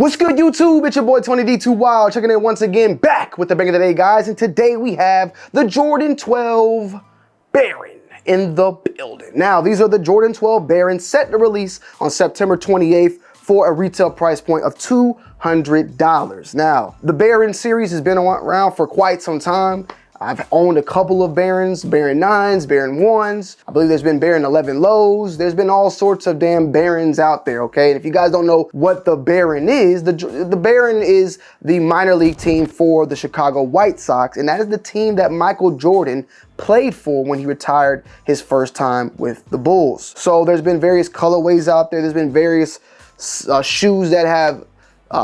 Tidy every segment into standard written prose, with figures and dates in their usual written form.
What's good, YouTube? It's your boy Tonyd2wild checking in once again, back with the bang of the day, guys. And today we have the Jordan 12 Baron in the building. Now, these are the Jordan 12 Baron set to release on September 28th for a retail price point of $200. Now, the Baron series has been around for quite some time. I've owned a couple of Barons, Baron 9s, Baron 1s. I believe there's been Baron 11 lows. There's been all sorts of damn Barons out there, okay? And if you guys don't know what the Baron is, the Baron is the minor league team for the Chicago White Sox, and that is the team that Michael Jordan played for when he retired his first time with the Bulls. So there's been various colorways out there. There's been various shoes that have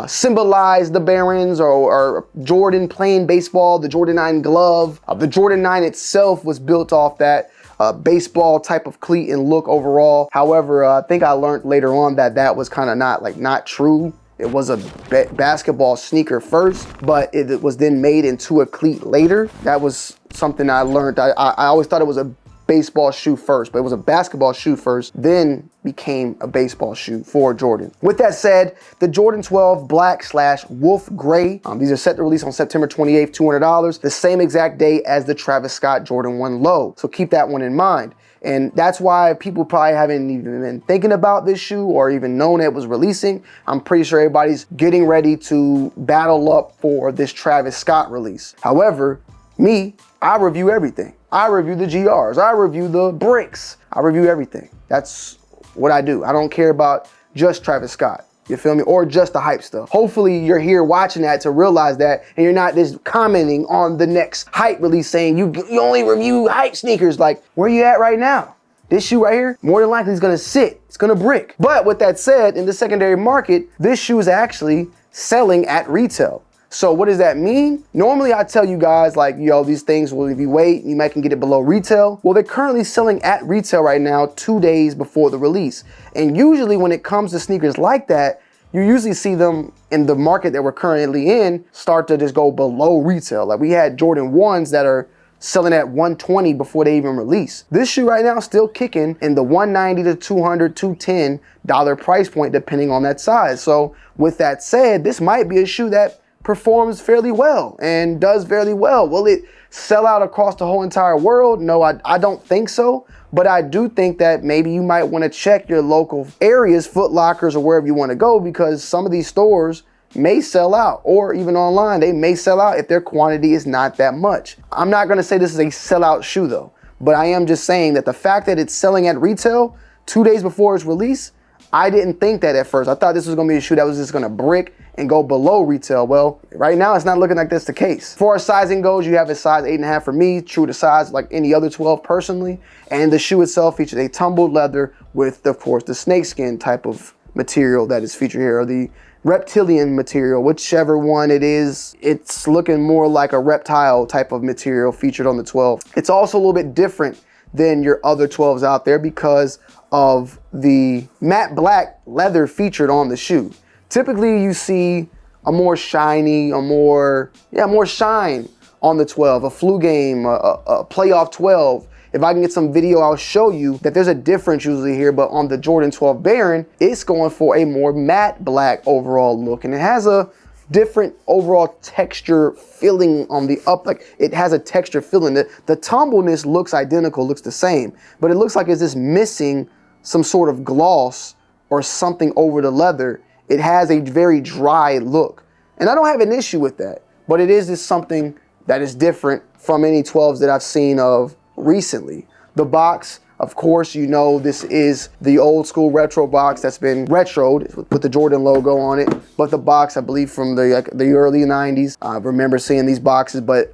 symbolize the Barons or Jordan playing baseball, the Jordan 9 glove. The Jordan 9 itself was built off that baseball type of cleat and look overall. However, I think I learned later on that that was kind of not true. It was a basketball sneaker first, but it was then made into a cleat later. That was something I learned. I always thought it was a baseball shoe first, but it was a basketball shoe first, then became a baseball shoe for Jordan. With that said, the Jordan 12 black/wolf gray, these are set to release on September 28th, $200, the same exact day as the Travis Scott Jordan 1 low. So keep that one in mind. And that's why people probably haven't even been thinking about this shoe or even known it was releasing. I'm pretty sure everybody's getting ready to battle up for this Travis Scott release. However, I review everything. I review the GRs, I review the bricks, I review everything. That's what I do. I don't care about just Travis Scott, you feel me? Or just the hype stuff. Hopefully you're here watching that to realize that, and you're not just commenting on the next hype release saying you only review hype sneakers. Like, where you at right now? This shoe right here, more than likely is gonna sit, it's gonna brick. But with that said, in the secondary market, this shoe is actually selling at retail. So what does that mean? Normally I tell you guys like, yo, these things, well, if you wait, you might can get it below retail. Well, they're currently selling at retail right now, 2 days before the release. And usually when it comes to sneakers like that, you usually see them in the market that we're currently in start to just go below retail. Like we had Jordan 1s that are selling at $120 before they even release. This shoe right now is still kicking in the $190 to $200, $210 price point, depending on that size. So with that said, this might be a shoe that performs fairly well and does fairly well. Will it sell out across the whole entire world? No, I don't think so. But I do think that maybe you might want to check your local areas, Foot Lockers or wherever you want to go, because some of these stores may sell out, or even online, they may sell out if their quantity is not that much. I'm not going to say this is a sellout shoe though, but I am just saying that the fact that it's selling at retail 2 days before its release, I didn't think that at first. I thought this was going to be a shoe that was just going to brick and go below retail. Well, right now it's not looking like that's the case. As far as sizing goes, you have a size 8.5 for me, true to size like any other 12 personally. And the shoe itself features a tumbled leather with, of course, the snakeskin type of material that is featured here, or the reptilian material, whichever one it is. It's looking more like a reptile type of material featured on the 12. It's also a little bit different than your other 12s out there because of the matte black leather featured on the shoe. Typically you see a more shiny, more shine on the 12, a flu game, a playoff 12. If I can get some video, I'll show you that there's a difference usually here, but on the Jordan 12 Baron, it's going for a more matte black overall look, and it has a different overall texture feeling on the up, like it has a texture feeling. The tumbleness looks identical, looks the same, but it looks like it's just missing some sort of gloss or something over the leather. It has a very dry look. And I don't have an issue with that, but it is just something that is different from any 12s that I've seen of recently. The box, of course, you know, this is the old school retro box that's been retroed, put the Jordan logo on it. But the box, I believe from the early 90s, I remember seeing these boxes, but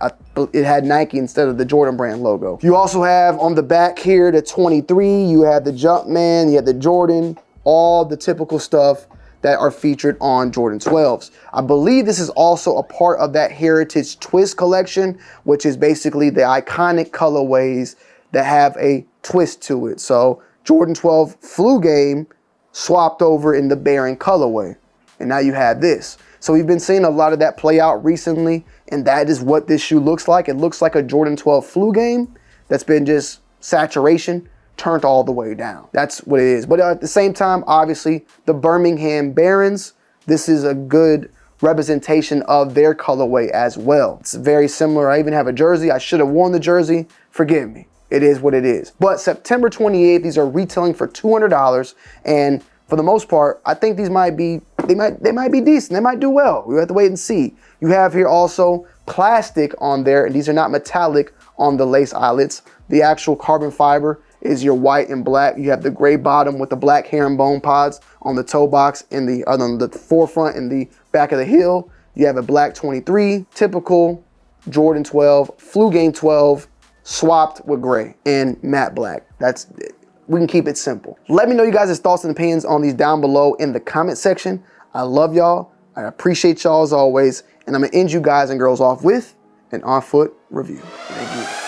it had Nike instead of the Jordan brand logo. You also have on the back here, the 23, you have the Jumpman, you have the Jordan, all the typical stuff that are featured on Jordan 12s. I believe this is also a part of that Heritage Twist collection, which is basically the iconic colorways that have a twist to it. So Jordan 12 Flu Game swapped over in the Baron colorway, and now you have this. So we've been seeing a lot of that play out recently, and that is what this shoe looks like. It looks like a Jordan 12 Flu Game that's been just saturation turned all the way down. That's what it is. But at the same time, obviously, the Birmingham Barons this is a good representation of their colorway as well. It's very similar. I even have a jersey. I should have worn the jersey. Forgive me. It is what it is. But September 28th, these are retailing for $200. And for the most part, I think these might be, they might be decent. They might do well. We have to wait and see. You have here also plastic on there, and these are not metallic on the lace eyelets. The actual carbon fiber is your white and black. You have the gray bottom with the black herringbone pods on the toe box and on the forefront and the back of the heel. You have a black 23, typical Jordan 12, Flu Game 12, swapped with gray and matte black. That's it. We can keep it simple. Let me know you guys' thoughts and opinions on these down below in the comment section. I love y'all. I appreciate y'all as always. And I'm gonna end you guys and girls off with an on-foot review. Thank you.